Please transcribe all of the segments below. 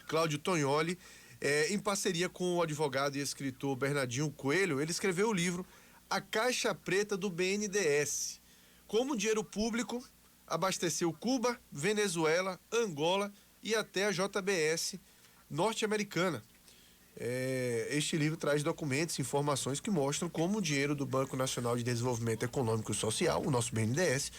Cláudio Tognoli, em parceria com o advogado e escritor Bernardinho Coelho, ele escreveu o livro A Caixa Preta do BNDES. Como o dinheiro público abasteceu Cuba, Venezuela, Angola e até a JBS norte-americana. Este livro traz documentos e informações que mostram como o dinheiro do Banco Nacional de Desenvolvimento Econômico e Social, o nosso BNDES,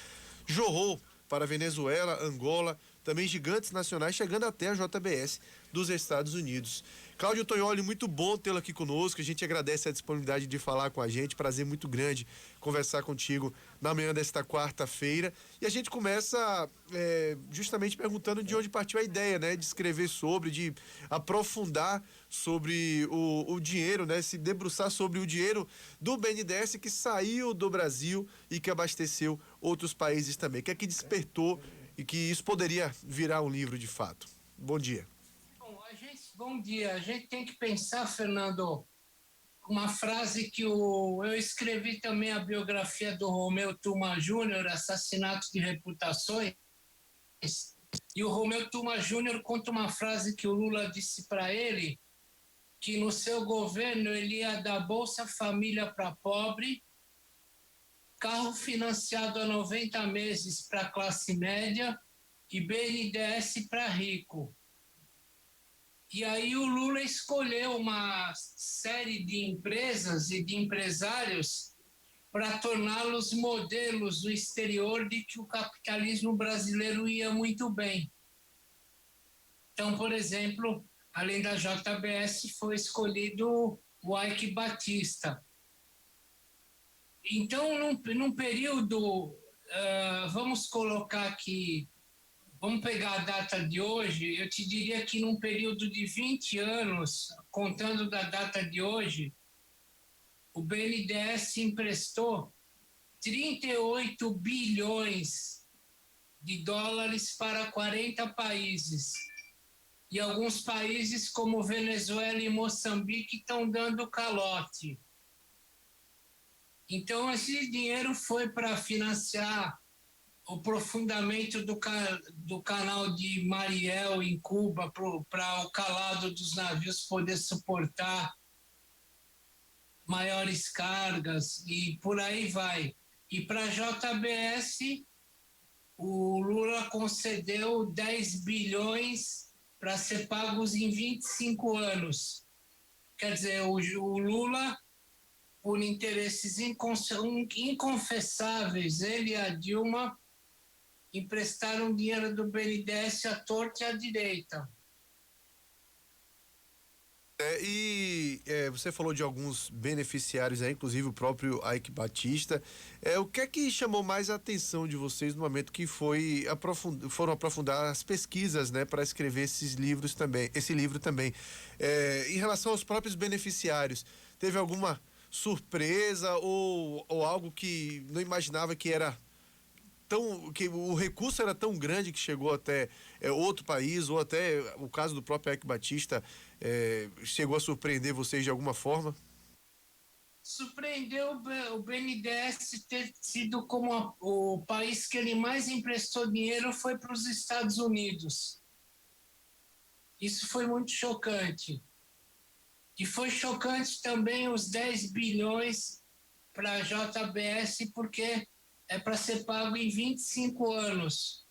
jorrou para Venezuela, Angola, também gigantes nacionais, chegando até a JBS dos Estados Unidos. Cláudio Tognoli, muito bom tê-lo aqui conosco, a gente agradece a disponibilidade de falar com a gente, prazer muito grande conversar contigo na manhã desta quarta-feira, e a gente começa justamente perguntando de onde partiu a ideia, né, de escrever sobre, de aprofundar sobre o dinheiro, né, se debruçar sobre o dinheiro do BNDES que saiu do Brasil e que abasteceu outros países também. O que é que despertou e que isso poderia virar um livro de fato? Bom dia. Bom dia. A gente tem que pensar, Fernando, uma frase que eu escrevi também a biografia do Romeu Tuma Júnior, Assassinato de Reputações, e o Romeu Tuma Júnior conta uma frase que o Lula disse para ele, que no seu governo ele ia dar Bolsa Família para pobre, carro financiado a 90 meses para a classe média e BNDES para rico. E aí o Lula escolheu uma série de empresas e de empresários para torná-los modelos do exterior de que o capitalismo brasileiro ia muito bem. Então, por exemplo, além da JBS, foi escolhido o Eike Batista. Então, num período, vamos colocar aqui, vamos pegar a data de hoje, eu te diria que num período de 20 anos, contando da data de hoje, o BNDES emprestou 38 bilhões de dólares para 40 países. E alguns países como Venezuela e Moçambique estão dando calote. Então, esse dinheiro foi para financiar o aprofundamento do canal de Mariel em Cuba, para o calado dos navios poder suportar maiores cargas e por aí vai. E para a JBS, o Lula concedeu 10 bilhões para ser pagos em 25 anos. Quer dizer, o Lula, por interesses inconfessáveis, ele e a Dilma emprestaram dinheiro do BNDES à torta e à direita. Você falou de alguns beneficiários aí, inclusive o próprio Eike Batista. O que é que chamou mais a atenção de vocês no momento que foram aprofundar as pesquisas, né, para escrever esse livro também? Em relação aos próprios beneficiários, teve alguma surpresa ou algo que não imaginava que o recurso era tão grande que chegou até outro país, ou até o caso do próprio Eike Batista chegou a surpreender vocês de alguma forma? Surpreendeu o BNDES ter sido como o país que ele mais emprestou dinheiro foi para os Estados Unidos. Isso foi muito chocante. E foi chocante também os 10 bilhões para a JBS, porque é para ser pago em 25 anos.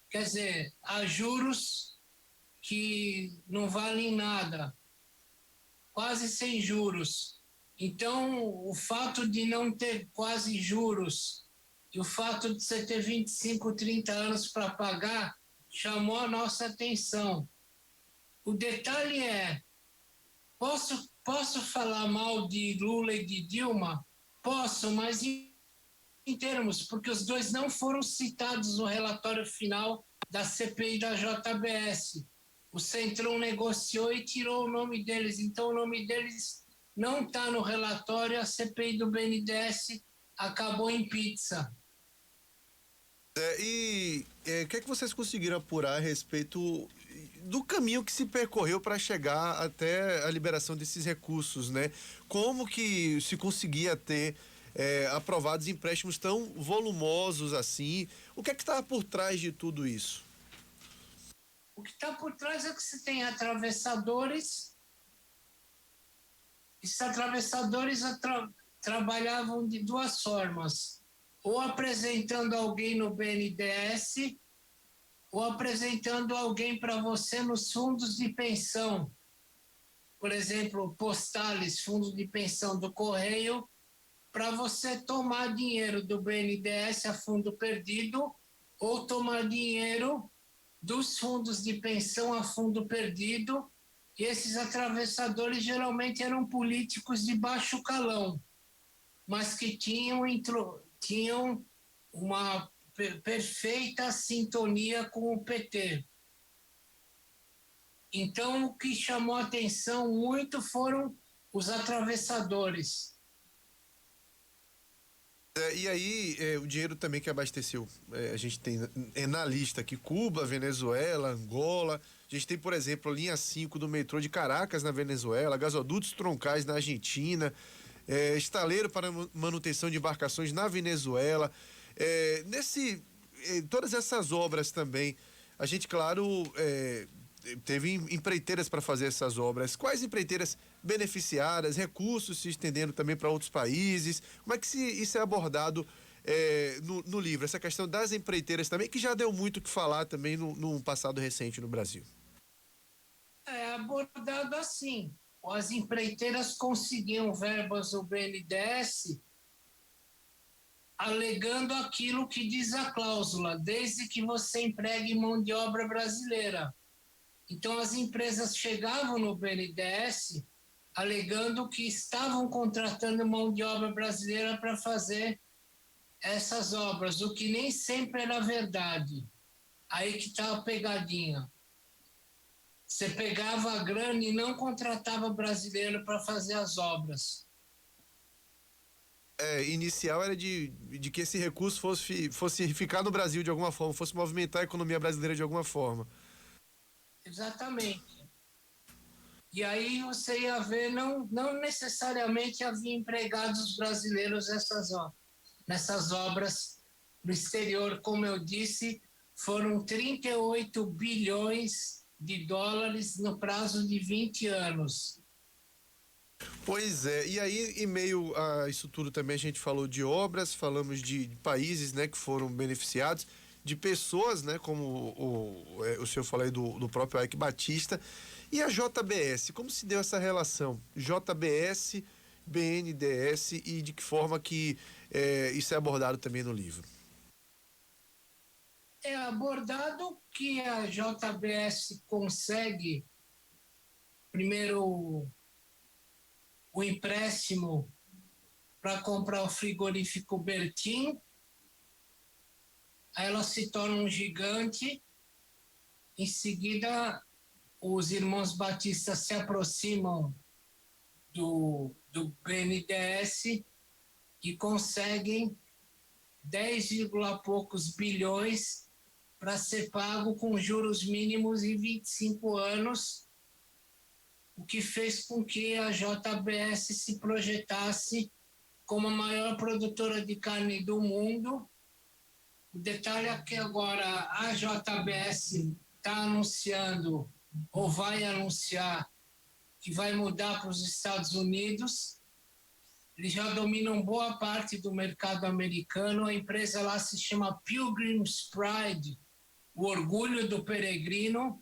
Quer dizer, há juros que não valem nada, quase sem juros. Então, o fato de não ter quase juros e o fato de você ter 25, 30 anos para pagar chamou a nossa atenção. O detalhe é, posso falar mal de Lula e de Dilma? Posso, mas em termos, porque os dois não foram citados no relatório final da CPI da JBS. O Centrão negociou e tirou o nome deles, então o nome deles não está no relatório, a CPI do BNDES acabou em pizza. O que é que vocês conseguiram apurar a respeito do caminho que se percorreu para chegar até a liberação desses recursos, né? Como que se conseguia ter aprovados empréstimos tão volumosos assim? O que é que estava por trás de tudo isso? O que está por trás é que você tem atravessadores. Esses atravessadores trabalhavam de duas formas: ou apresentando alguém no BNDES, ou apresentando alguém para você nos fundos de pensão. Por exemplo, postales, fundos de pensão do Correio, para você tomar dinheiro do BNDES a fundo perdido ou tomar dinheiro dos fundos de pensão a fundo perdido. E esses atravessadores geralmente eram políticos de baixo calão, mas que tinham uma perfeita sintonia com o PT. Então, o que chamou a atenção muito foram os atravessadores. E aí, o dinheiro também que abasteceu, a gente tem na lista aqui Cuba, Venezuela, Angola. A gente tem, por exemplo, a linha 5 do metrô de Caracas, na Venezuela, gasodutos troncais na Argentina, estaleiro para manutenção de embarcações na Venezuela. Todas essas obras também, a gente, claro, teve empreiteiras para fazer essas obras. Quais empreiteiras beneficiadas, recursos se estendendo também para outros países? Como é que isso é abordado no livro? Essa questão das empreiteiras também, que já deu muito o que falar também no passado recente no Brasil. É abordado assim: as empreiteiras conseguiam verbas do BNDES alegando aquilo que diz a cláusula, desde que você empregue mão de obra brasileira. Então, as empresas chegavam no BNDES alegando que estavam contratando mão de obra brasileira para fazer essas obras, o que nem sempre era verdade. Aí que está a pegadinha. Você pegava a grana e não contratava brasileiro para fazer as obras. Inicial era de que esse recurso fosse ficar no Brasil de alguma forma, fosse movimentar a economia brasileira de alguma forma. Exatamente. E aí você ia ver, não necessariamente havia empregados brasileiros nessas obras no exterior. Como eu disse, foram 38 bilhões de dólares no prazo de 20 anos. Pois é, e aí em meio a isso tudo também a gente falou de obras, falamos de países, né, que foram beneficiados, de pessoas, né, como o senhor falou aí do próprio Eike Batista, e a JBS, como se deu essa relação? JBS, BNDES e de que forma que isso é abordado também no livro? É abordado que a JBS consegue, primeiro, o empréstimo para comprar o frigorífico Bertin, aí ela se torna um gigante. Em seguida, os irmãos Batista se aproximam do BNDES e conseguem 10, poucos bilhões para ser pago com juros mínimos em 25 anos, o que fez com que a JBS se projetasse como a maior produtora de carne do mundo. O detalhe é que agora a JBS está anunciando, ou vai anunciar, que vai mudar para os Estados Unidos. Eles já dominam boa parte do mercado americano. A empresa lá se chama Pilgrim's Pride, o orgulho do peregrino.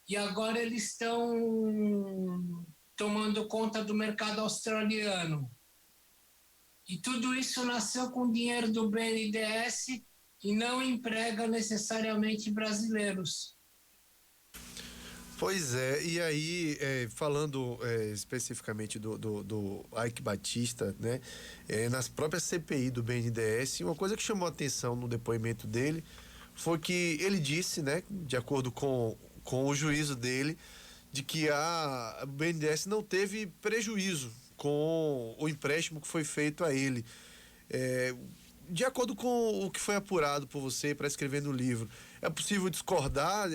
E agora eles estão tomando conta do mercado australiano. E tudo isso nasceu com dinheiro do BNDES e não emprega necessariamente brasileiros. Pois é, e aí, falando especificamente do Eike Batista, né, nas próprias CPI do BNDES, uma coisa que chamou a atenção no depoimento dele foi que ele disse, né, de acordo com o juízo dele, de que a BNDES não teve prejuízo com o empréstimo que foi feito a ele. De acordo com o que foi apurado por você para escrever no livro, é possível discordar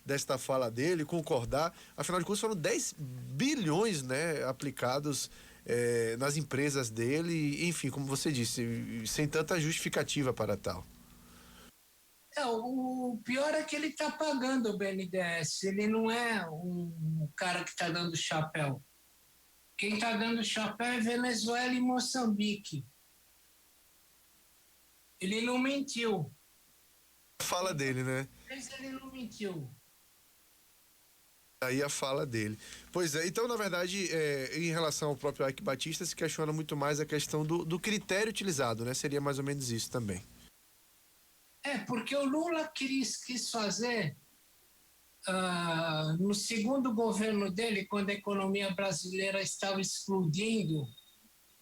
desta fala dele, concordar? Afinal de contas, foram 10 bilhões, né, aplicados nas empresas dele, enfim, como você disse, sem tanta justificativa para tal. O pior é que ele está pagando o BNDES, ele não é um cara que está dando chapéu. Quem está dando chapéu é Venezuela e Moçambique. Ele não mentiu. Fala dele, né? Mas ele não mentiu. Aí a fala dele. Pois é, então, na verdade, em relação ao próprio Ike Batista, se questiona muito mais a questão do critério utilizado, né? Seria mais ou menos isso também. Porque o Lula quis fazer, no segundo governo dele, quando a economia brasileira estava explodindo,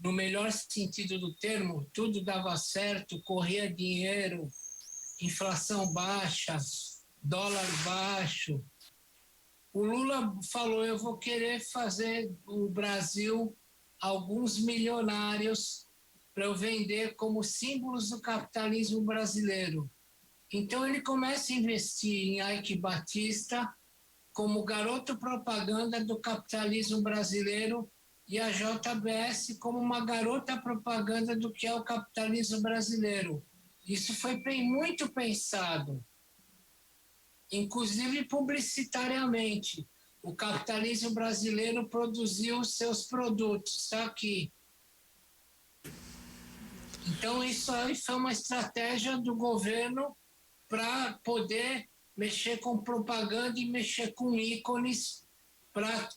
no melhor sentido do termo, tudo dava certo, corria dinheiro, inflação baixa, dólar baixo. O Lula falou: eu vou querer fazer o Brasil alguns milionários para eu vender como símbolos do capitalismo brasileiro. Então ele começa a investir em Ike Batista como garoto propaganda do capitalismo brasileiro e a JBS como uma garota propaganda do que é o capitalismo brasileiro. Isso foi muito pensado, inclusive publicitariamente. O capitalismo brasileiro produziu os seus produtos, está aqui. Então, isso aí foi uma estratégia do governo para poder mexer com propaganda e mexer com ícones para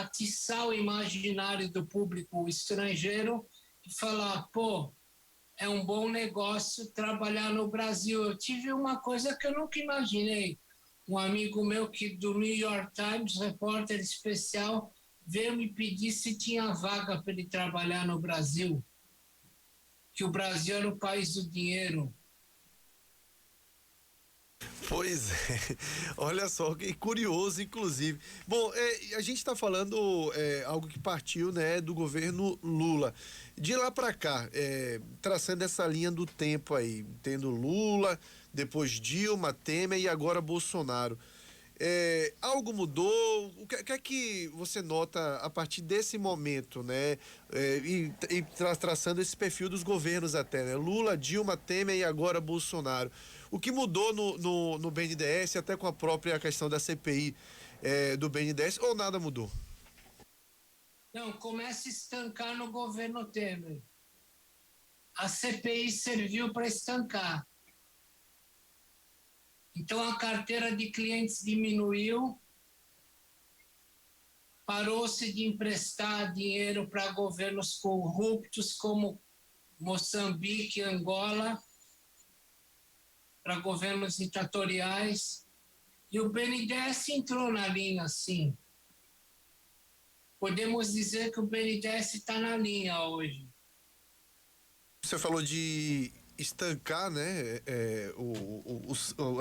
atiçar o imaginário do público estrangeiro e falar, pô, é um bom negócio trabalhar no Brasil. Eu tive uma coisa que eu nunca imaginei. Um amigo meu do New York Times, repórter especial, veio me pedir se tinha vaga para ele trabalhar no Brasil, que o Brasil era o país do dinheiro. Pois é, olha só, que curioso, inclusive. Bom, a gente está falando algo que partiu, né, do governo Lula. De lá para cá, traçando essa linha do tempo aí, tendo Lula, depois Dilma, Temer e agora Bolsonaro. Algo mudou? O que é que você nota a partir desse momento, né? Traçando esse perfil dos governos até, né? Lula, Dilma, Temer e agora Bolsonaro. O que mudou no BNDES, até com a própria questão da CPI do BNDES, ou nada mudou? Não, começa a estancar no governo Temer. A CPI serviu para estancar. Então a carteira de clientes diminuiu, parou-se de emprestar dinheiro para governos corruptos como Moçambique e Angola, para governos ditatoriais, e o BNDES entrou na linha, sim. Podemos dizer que o BNDES está na linha hoje. Você falou de estancar, né,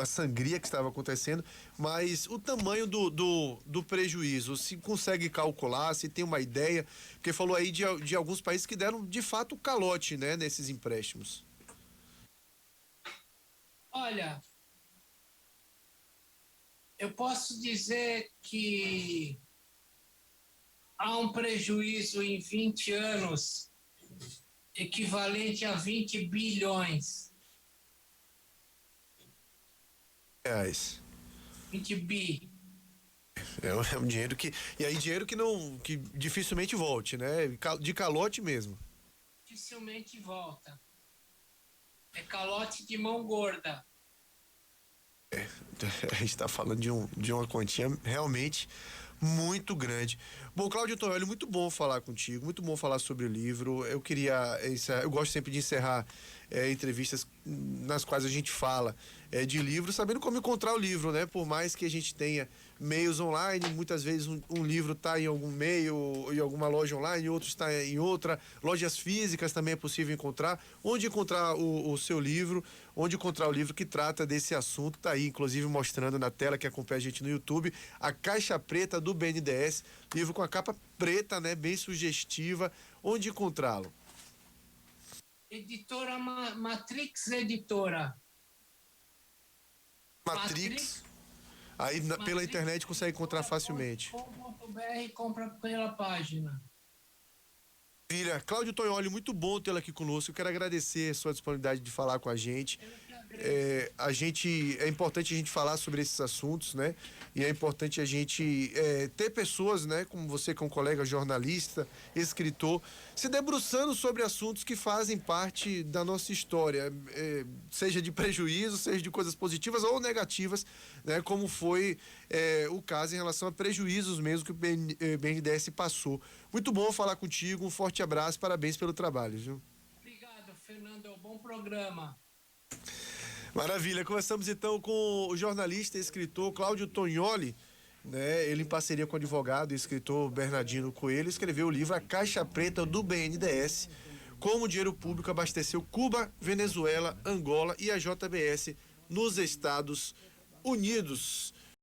a sangria que estava acontecendo, mas o tamanho do prejuízo, se consegue calcular, se tem uma ideia, porque falou aí de alguns países que deram de fato calote, né, nesses empréstimos. Olha, eu posso dizer que há um prejuízo em 20 anos equivalente a 20 bilhões. Reais. 20 bi. É um dinheiro que. E aí, dinheiro que dificilmente volte, né? De calote mesmo. Dificilmente volta. É calote de mão gorda. A gente está falando de uma quantia realmente muito grande. Bom, Cláudio Tonelli, muito bom falar contigo, muito bom falar sobre o livro. Eu queria encerrar, eu gosto sempre de encerrar entrevistas nas quais a gente fala de livro, sabendo como encontrar o livro, né? Por mais que a gente tenha meios online, muitas vezes um livro está em algum meio, em alguma loja online, outro está em outra. Lojas físicas também é possível encontrar. Onde encontrar o seu livro, onde encontrar o livro que trata desse assunto, tá aí, inclusive mostrando na tela que acompanha a gente no YouTube, A Caixa Preta do BNDES, livro com a capa preta, né, bem sugestiva. Onde encontrá-lo? Editora Matrix Editora. Matrix. Aí pela internet consegue encontrar facilmente. .com.br, compra pela página. Filha, Cláudio Tonholi, muito bom tê-la aqui conosco. Eu quero agradecer a sua disponibilidade de falar com a gente. é importante a gente falar sobre esses assuntos, né? E é importante a gente ter pessoas, né, como você, que é um colega jornalista, escritor, se debruçando sobre assuntos que fazem parte da nossa história, seja de prejuízo, seja de coisas positivas ou negativas, né? Como foi o caso em relação a prejuízos mesmo que o BNDES passou. Muito bom falar contigo, um forte abraço, parabéns pelo trabalho, viu? Obrigado, Fernando, é um bom programa. Maravilha, começamos então com o jornalista e escritor Cláudio Tognoli, né? Ele, em parceria com o advogado e escritor Bernardino Coelho, escreveu o livro A Caixa Preta do BNDES, como o dinheiro público abasteceu Cuba, Venezuela, Angola e a JBS nos Estados Unidos.